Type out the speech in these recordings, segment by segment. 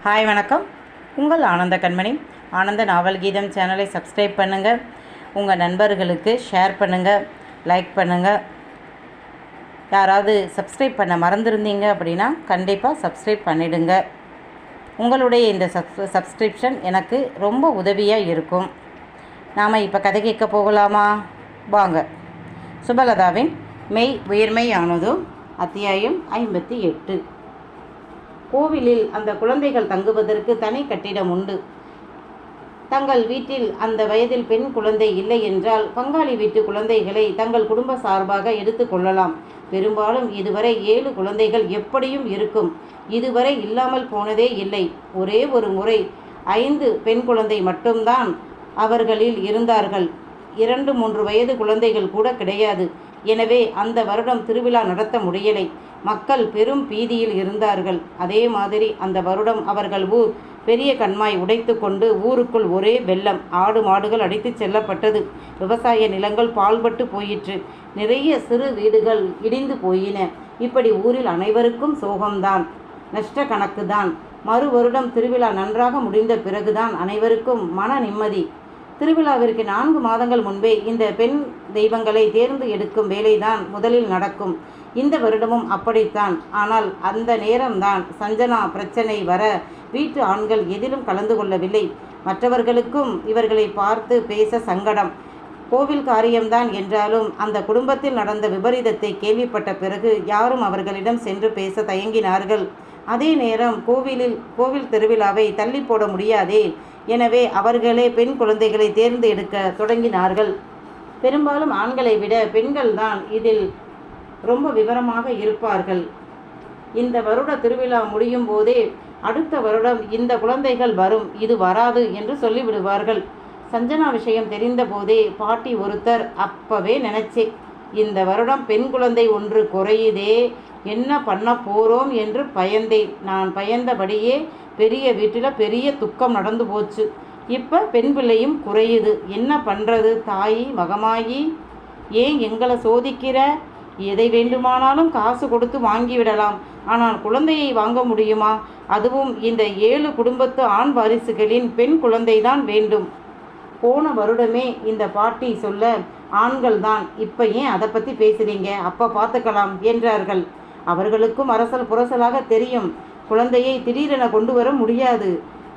Hi வணக்கம். உங்கள் ஆனந்த கண்மணி. ஆனந்த நாவல் கீதம் சேனலை சப்ஸ்கிரைப் பண்ணுங்கள். உங்கள் நண்பர்களுக்கு ஷேர் பண்ணுங்கள், லைக் பண்ணுங்கள். யாராவது சப்ஸ்கிரைப் பண்ண மறந்துருந்தீங்க அப்படின்னா கண்டிப்பாக சப்ஸ்கிரைப் பண்ணிவிடுங்க. உங்களுடைய இந்த சப்ஸ்கிரிப்ஷன் எனக்கு ரொம்ப உதவியாக இருக்கும். நாம் இப்போ கதை கேட்க போகலாமா? வாங்க. சுபலதாவின் மெய் உயர்மையானதோ அத்தியாயம் 58. கோவிலில் அந்த குழந்தைகள் தங்குவதற்கு தனி கட்டிடம் உண்டு. தங்கள் வீட்டில் அந்த வயதில் பெண் குழந்தை இல்லை என்றால் பங்காளி வீட்டு குழந்தைகளை தங்கள் குடும்ப சார்பாக எடுத்து கொள்ளலாம். பெரும்பாலும் இதுவரை 7 குழந்தைகள் எப்படியும் இருக்கும். இதுவரை இல்லாமல் போனதே இல்லை. ஒரே ஒரு முறை 5 பெண் குழந்தை மட்டும்தான் அவர்களில் இருந்தார்கள். 2-3 வயது குழந்தைகள் கூட கிடையாது. எனவே அந்த வருடம் திருவிழா நடத்த முடியலை. மக்கள் பெரும் பீதியில் இருந்தார்கள். அதே மாதிரி அந்த வருடம் அவர்கள் ஊர் பெரிய கண்மாய் உடைத்து கொண்டு ஊருக்குள் ஒரே வெள்ளம். ஆடு மாடுகள் அடித்து செல்லப்பட்டது. விவசாய நிலங்கள் பால்பட்டு போயிற்று. நிறைய சிறு வீடுகள் இடிந்து போயின. இப்படி ஊரில் அனைவருக்கும் சோகம்தான், நஷ்ட கணக்குதான். மறு வருடம் திருவிழா நன்றாக முடிந்த பிறகுதான் அனைவருக்கும் மன நிம்மதி. திருவிழாவிற்கு 4 மாதங்கள் முன்பே இந்த பெண் தெய்வங்களை தேர்ந்து எடுக்கும் வேலைதான் முதலில் நடக்கும். இந்த வருடமும் அப்படித்தான். ஆனால் அந்த நேரம்தான் சஞ்சனா பிரச்சனை வர வீட்டு ஆண்கள் எதிலும் கலந்து கொள்ளவில்லை. மற்றவர்களுக்கும் இவர்களை பார்த்து பேச சங்கடம். கோவில் காரியம்தான் என்றாலும் அந்த குடும்பத்தில் நடந்த விபரீதத்தை கேள்விப்பட்ட பிறகு யாரும் அவர்களிடம் சென்று பேச தயங்கினார்கள். அதே நேரம் கோவில் திருவிழாவை தள்ளி போட முடியாதே. எனவே அவர்களே பெண் குழந்தைகளை தேர்ந்து எடுக்க தொடங்கினார்கள். பெரும்பாலும் ஆண்களை விட பெண்கள் தான் இதில் ரொம்ப விவரமாக இருப்பார்கள். இந்த வருட திருவிழா முடியும் போதே அடுத்த வருடம் இந்த குழந்தைகள் வரும், இது வராது என்று சொல்லிவிடுவார்கள். சஞ்சனா விஷயம் தெரிந்த போதே பாட்டி ஒருத்தர் அப்பவே நினைச்சே, இந்த வருடம் பெண் குழந்தை ஒன்று குறையுதே, என்ன பண்ண போகிறோம் என்று பயந்தேன். நான் பயந்தபடியே பெரிய வீட்டில் பெரிய துக்கம் நடந்து போச்சு. இப்போ பெண் பிள்ளையும் குறையுது. என்ன பண்ணுறது தாயி மகமாயி? ஏன் எங்களை சோதிக்கிற? எதை வேண்டுமானாலும் காசு கொடுத்து வாங்கிவிடலாம். ஆனால் குழந்தையை வாங்க முடியுமா? அதுவும் இந்த 7 குடும்பத்து ஆண் வாரிசுகளின் பெண் குழந்தைதான் வேண்டும். போன வருடமே இந்த பாட்டி சொல்ல ஆண்கள் தான், இப்போ ஏன் அதை பற்றி பேசுகிறீங்க, அப்போ பார்த்துக்கலாம் என்றார்கள். அவர்களுக்கும் அரசல் புரசலாக தெரியும், குழந்தையை திடீரென கொண்டு வர முடியாது.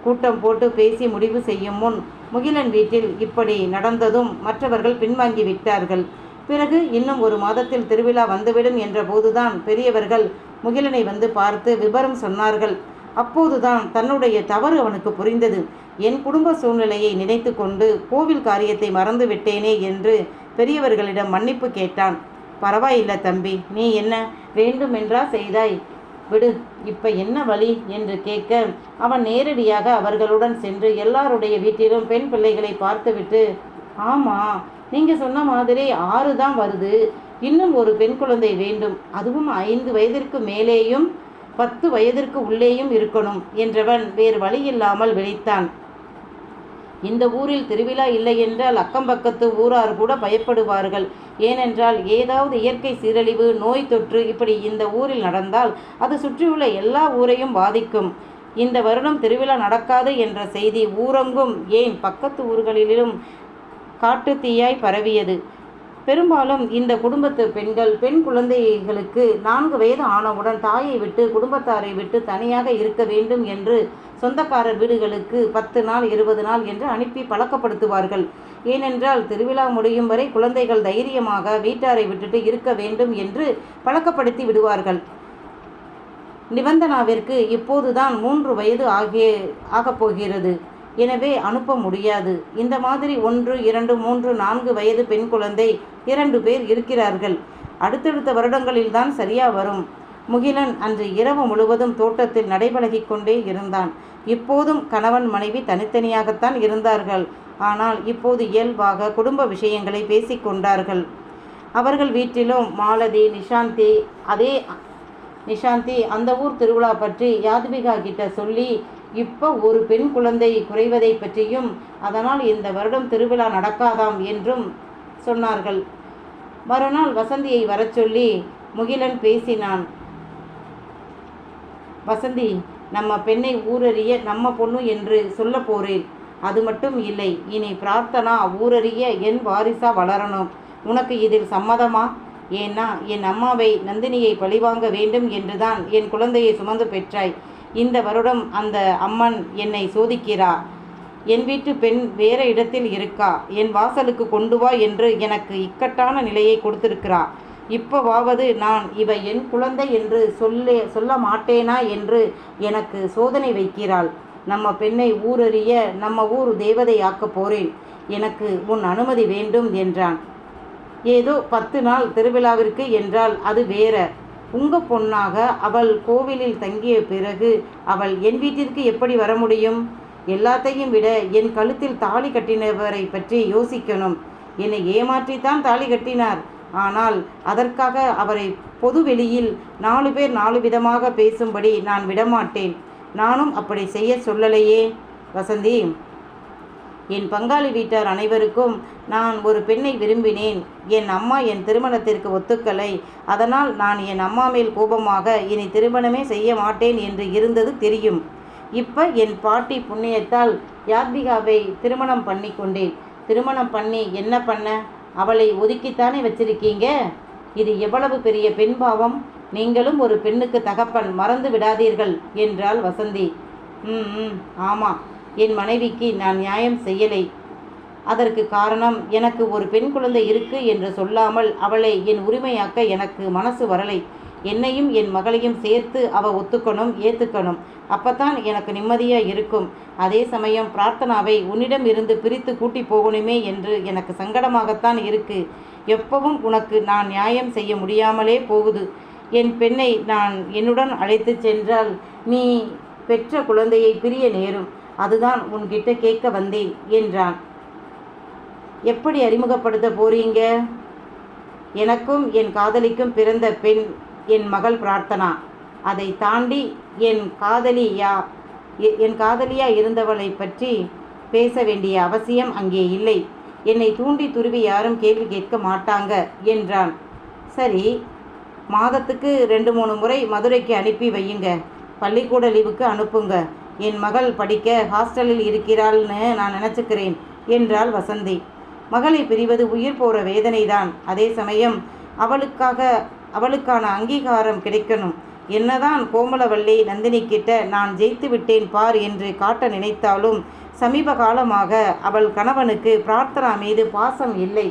கூட்டம் போட்டு பேசி முடிவு செய்யும் முன் முகிலன் வீட்டில் இப்படி நடந்ததும் மற்றவர்கள் பின்வாங்கி விட்டார்கள். பிறகு இன்னும் 1 மாதத்தில் திருவிழா வந்துவிடும் என்ற போதுதான் பெரியவர்கள் முகிலனை வந்து பார்த்து விபரம் சொன்னார்கள். அப்போதுதான் தன்னுடைய தவறு அவனுக்கு புரிந்தது. என் குடும்ப சூழ்நிலையை நினைத்து கொண்டு கோவில் காரியத்தை மறந்து விட்டேனே என்று பெரியவர்களிடம் மன்னிப்பு கேட்டான். பரவாயில்லை தம்பி, நீ என்ன வேண்டுமென்றா செய்தாய், விடு, இப்போ என்ன வழி என்று கேட்க அவன் நேரடியாக அவர்களுடன் சென்று எல்லாருடைய வீட்டிலும் பெண் பிள்ளைகளை பார்த்துவிட்டு, ஆமாம், நீங்கள் சொன்ன மாதிரி 6 தான் வருது, இன்னும் ஒரு பெண் குழந்தை வேண்டும், அதுவும் 5 வயதிற்கு மேலேயும் 10 வயதிற்கு உள்ளேயும் இருக்கணும் என்றவன் வேறு வழியில்லாமல் விழித்தான். இந்த ஊரில் திருவிழா இல்லை என்றால் அக்கம்பக்கத்து ஊரார் கூட பயப்படுவார்கள். ஏனென்றால் ஏதாவது இயற்கை சீரழிவு, நோய் தொற்று இப்படி இந்த ஊரில் நடந்தால் அது சுற்றியுள்ள எல்லா ஊரையும் பாதிக்கும். இந்த வருடம் திருவிழா நடக்காது என்ற செய்தி ஊரெங்கும், ஏன் பக்கத்து ஊர்களிலும் காட்டு தீயாய் பரவியது. பெரும்பாலும் இந்த குடும்பத்து பெண்கள் பெண் குழந்தைகளுக்கு 4 வயது ஆனவுடன் தாயை விட்டு குடும்பத்தாரை விட்டு தனியாக இருக்க வேண்டும் என்று சொந்தக்காரர் வீடுகளுக்கு 10 நாள் 20 நாள் என்று அனுப்பி பழக்கப்படுத்துவார்கள். ஏனென்றால் திருவிழா முடியும் வரை குழந்தைகள் தைரியமாக வீட்டாரை விட்டுட்டு இருக்க வேண்டும் என்று பழக்கப்படுத்தி விடுவார்கள். நிபந்தனாவிற்கு இப்போதுதான் 3 வயது ஆகப் போகிறது. எனவே அனுப்ப முடியாது. இந்த மாதிரி 1, 2, 3, 4 வயது பெண் குழந்தை 2 பேர் இருக்கிறார்கள். அடுத்தடுத்த வருடங்களில்தான் சரியா வரும். முகிலன் அன்று இரவு முழுவதும் தோட்டத்தில் நடைபழகி கொண்டே இருந்தான். இப்போதும் கணவன் மனைவி தனித்தனியாகத்தான் இருந்தார்கள். ஆனால் இப்போது இயல்பாக குடும்ப விஷயங்களை பேசிக்கொண்டார்கள். அவர்கள் வீட்டிலும் மாலதி, நிஷாந்தி அந்த ஊர் திருவிழா பற்றி யாத்விகா கிட்ட சொல்லி இப்போ ஒரு பெண் குழந்தை குறைவதை பற்றியும் அதனால் இந்த வருடம் திருவிழா நடக்காதாம் என்றும் சொன்னார்கள். மறுநாள் வசந்தியை வரச் சொல்லி முகிலன் பேசினான். வசந்தி, நம்ம பெண்ணை ஊரறிய நம்ம பொண்ணு என்று சொல்ல போறேன். அது மட்டும் இல்லை, இனி பிரார்த்தனா ஊரறிய என் வாரிசா வளரணும். உனக்கு இதில் சம்மதமா? ஏன்னா என் அம்மாவை நந்தினியை பழிவாங்க வேண்டும் என்றுதான் என் குழந்தையை சுமந்து பெற்றாய். இந்த வருடம் அந்த அம்மன் என்னை சோதிக்கிறா. என் வீட்டு பெண் வேற இடத்தில் இருக்கா, என் வாசலுக்கு கொண்டு வா என்று எனக்கு இக்கட்டான நிலையை கொடுத்திருக்கிறா. இப்போவாவது நான் இவ என் குழந்தை என்று சொல்ல மாட்டேனா என்று எனக்கு சோதனை வைக்கிறாள். நம்ம பெண்ணை ஊரறிய நம்ம ஊர் தேவதை ஆக்கப் போறேன். எனக்கு உன் அனுமதி வேண்டும் என்றான். ஏதோ 10 நாள் திருவிழாவிற்கு என்றால் அது வேற. உங்கள் பொண்ணாக அவள் கோவிலில் தங்கிய பிறகு அவள் என் வீட்டிற்கு எப்படி வர முடியும்? எல்லாத்தையும் விட என் கழுத்தில் தாலி கட்டினவரை பற்றி யோசிக்கணும். என்னை ஏமாற்றித்தான் தாலி கட்டினார். ஆனால் அதற்காக அவரை பொது வெளியில் 4 பேர் 4 விதமாக பேசும்படி நான் விடமாட்டேன். நானும் அப்படி செய்ய சொல்லலையே. வசந்தி, என் பங்காளி வீட்டார் அனைவருக்கும் நான் ஒரு பெண்ணை விரும்பினேன். என் அம்மா என் திருமணத்திற்கு ஒத்துக்கலை. அதனால் நான் என் அம்மா மேல் கோபமாக இனி திருமணமே செய்ய மாட்டேன் என்று இருந்தது தெரியும். இப்போ என் பாட்டி புண்ணியத்தால் யாத்விகாவை திருமணம் பண்ணி கொண்டேன். திருமணம் பண்ணி என்ன பண்ண? அவளை ஒதுக்கித்தானே வச்சிருக்கீங்க. இது எவ்வளவு பெரிய பெண் பாவம். நீங்களும் ஒரு பெண்ணுக்கு தகப்பன், மறந்து விடாதீர்கள் என்றாள் வசந்தி. ஆமாம், என் மனைவிக்கு நான் நியாயம் செய்யலை. அதற்கு காரணம் எனக்கு ஒரு பெண் குழந்தை இருக்கு என்று சொல்லாமல் அவளை என் உரிமையாக்க எனக்கு மனசு வரலை. என்னையும் என் மகளையும் சேர்த்து அவள் ஒத்துக்கணும், ஏற்றுக்கணும். அப்போத்தான் எனக்கு நிம்மதியாக இருக்கும். அதே சமயம் பிரார்த்தனாவை உன்னிடம் இருந்து பிரித்து கூட்டி போகணுமே என்று எனக்கு சங்கடமாகத்தான் இருக்கு. எப்பவும் உனக்கு நான் நியாயம் செய்ய முடியாமலே போகுது. என் பெண்ணை நான் என்னுடன் அழைத்து சென்றால் நீ பெற்ற குழந்தையை பிரிய நேரும். அதுதான் உன்கிட்ட கேட்க வந்தேன் என்றான். எப்படி அறிமுகப்படுத்த போறீங்க? எனக்கும் என் காதலிக்கும் பிறந்த பெண் என் மகள் பிரார்த்தனா. அதை தாண்டி என் காதலியா இருந்தவளை பற்றி பேச வேண்டிய அவசியம் அங்கே இல்லை. என்னை தூண்டி துருவி யாரும் கேள்வி கேட்க மாட்டாங்க என்றான். சரி, மாதத்துக்கு 2-3 முறை மதுரைக்கு அனுப்பி வையுங்க. பள்ளிக்கூட லீவுக்கு அனுப்புங்க. என் மகள் படிக்க ஹாஸ்டலில் இருக்கிறாள்னு நான் நினச்சிக்கிறேன் என்றாள் வசந்தி. மகளை பிரிவது உயிர் போகிற வேதனைதான். அதே சமயம் அவளுக்கான அங்கீகாரம் கிடைக்கணும். என்னதான் கோமலவள்ளி நந்தினி கிட்ட நான் ஜெயித்து விட்டேன் பார் என்று காட்ட நினைத்தாலும் சமீப காலமாக அவள் கணவனுக்கு பிரார்த்தனா மீது பாசம் இல்லை.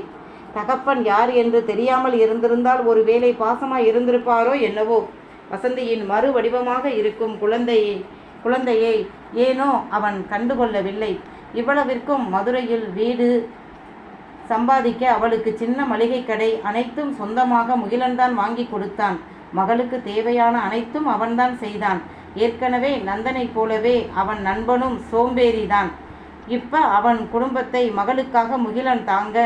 தகப்பன் யார் என்று தெரியாமல் இருந்திருந்தால் ஒருவேளை பாசமாய் இருந்திருப்பாரோ என்னவோ. வசந்தியின் மறு வடிவமாக இருக்கும் குழந்தையை ஏனோ அவன் கண்டுகொள்ளவில்லை. இவ்வளவிற்கும் மதுரையில் வீடு சம்பாதிக்க அவளுக்கு சின்ன மளிகை கடை அனைத்தும் சொந்தமாக முகிலன்தான் வாங்கி கொடுத்தான். மகளுக்கு தேவையான அனைத்தும் அவன்தான் செய்தான். ஏற்கனவே நந்தனை போலவே அவன் நண்பனும் சோம்பேறிதான். இப்போ அவன் குடும்பத்தை மகளுக்காக முகிலன் தாங்க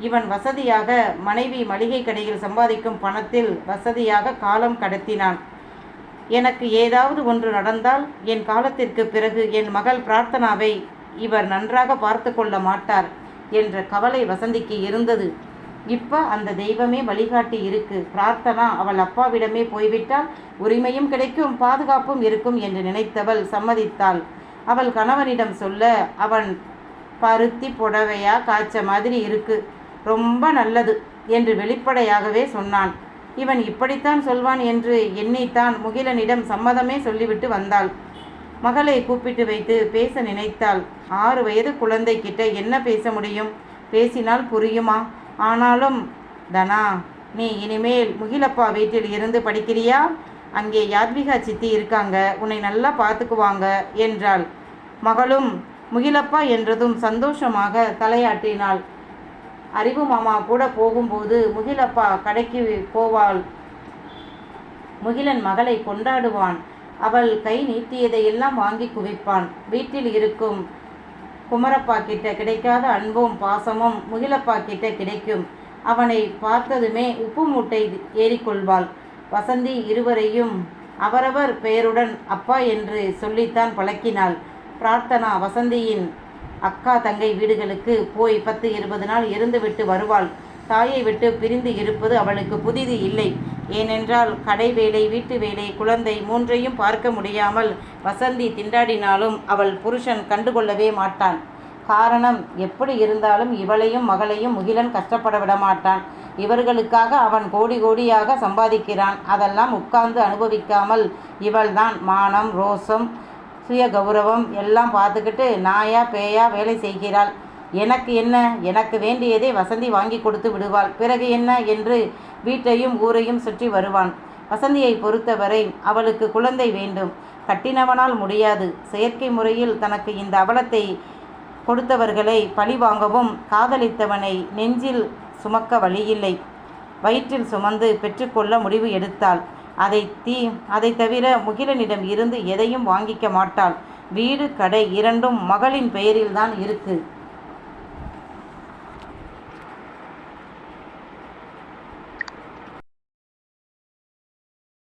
இவன் வசதியாக மனைவி மளிகை கடையில் சம்பாதிக்கும் பணத்தில் வசதியாக காலம் கடத்தினான். எனக்கு ஏதாவது ஒன்று நடந்தால் என் காலத்திற்கு பிறகு என் மகள் பிரார்த்தனாவை இவர் நன்றாக பார்த்து கொள்ள மாட்டார் என்ற கவலை வசந்திக்கு இருந்தது. இப்போ அந்த தெய்வமே வழிகாட்டி இருக்கு. பிரார்த்தனா அவள் அப்பாவிடமே போய்விட்டால் உரிமையும் கிடைக்கும், பாதுகாப்பும் இருக்கும் என்று நினைத்தவள் சம்மதித்தாள். அவள் கணவனிடம் சொல்ல, அவன் பருத்தி புடவையா காய்ச்ச மாதிரி இருக்கு, ரொம்ப நல்லது என்று வெளிப்படையாகவே சொன்னான். இவன் இப்படித்தான் சொல்வான் என்று எண்ணித்தான் முகிலனிடம் சம்மதமே சொல்லிவிட்டு வந்தாள். மகளை கூப்பிட்டு வைத்து பேச நினைத்தாள். 6 வயது குழந்தைக்கிட்ட என்ன பேச முடியும்? பேசினால் புரியுமா? ஆனாலும், தனா, நீ இனிமேல் முகிலப்பா வீட்டில் இருந்து படிக்கிறியா? அங்கே யாத்விகா சித்தி இருக்காங்க, உன்னை நல்லா பார்த்துக்குவாங்க என்றாள். மகளும் முகிலப்பா என்றதும் சந்தோஷமாக தலையாட்டினாள். அறிவு மாமா கூட போகும்போது முகிலப்பா கடைக்கு போவாள். முகிலன் மகளை கொண்டாடுவான். அவள் கை நீட்டியதையெல்லாம் வாங்கி குவிப்பான். வீட்டில் இருக்கும் குமரப்பா கிட்ட கிடைக்காத அன்பும் பாசமும் முகிலப்பா கிட்ட கிடைக்கும். அவனை பார்த்ததுமே உப்பு மூட்டை ஏறிக்கொள்வாள். வசந்தி இருவரையும் அவரவர் பெயருடன் அப்பா என்று சொல்லித்தான் பழக்கினாள். பிரார்த்தனா வசந்தியின் அக்கா தங்கை வீடுகளுக்கு போய் 10-20 நாள் இருந்துவிட்டு வருவாள். தாயை விட்டு பிரிந்து இருப்பது அவளுக்கு புதிது இல்லை. ஏனென்றால் கடை வேலை, வீட்டு வேலை, குழந்தை மூன்றையும் பார்க்க முடியாமல் வசந்தி திண்டாடினாலும் அவள் புருஷன் கண்டுகொள்ளவே மாட்டான். காரணம், எப்படி இருந்தாலும் இவளையும் மகளையும் முகிலன் கஷ்டப்பட விட மாட்டான். இவர்களுக்காக அவன் கோடி கோடியாக சம்பாதிக்கிறான். அதெல்லாம் உட்கார்ந்து அனுபவிக்காமல் இவள்தான் மானம், ரோசம், சுய கௌரவம் எல்லாம் பார்த்துக்கிட்டு நாயா பேயா வேலை செய்கிறாள். எனக்கு என்ன, எனக்கு வேண்டியதை வசந்தி வாங்கி கொடுத்து விடுவாள். பிறகு என்ன என்று வீட்டையும் ஊரையும் சுற்றி வருவான். வசந்தியை பொறுத்தவரை அவளுக்கு குழந்தை வேண்டும். கட்டினவனால் முடியாது. செயற்கை முறையில் தனக்கு இந்த அவலத்தை கொடுத்தவர்களை பழி வாங்கவும் காதலித்தவனை நெஞ்சில் சுமக்க வழியில்லை. வயிற்றில் சுமந்து பெற்றுக்கொள்ள முடிவு எடுத்தாள். அதை தவிர முகிலனிடம் இருந்து எதையும் வாங்கிக்க மாட்டாள். வீடு கடை இரண்டும் மகளின் பெயரில்தான் இருக்கு.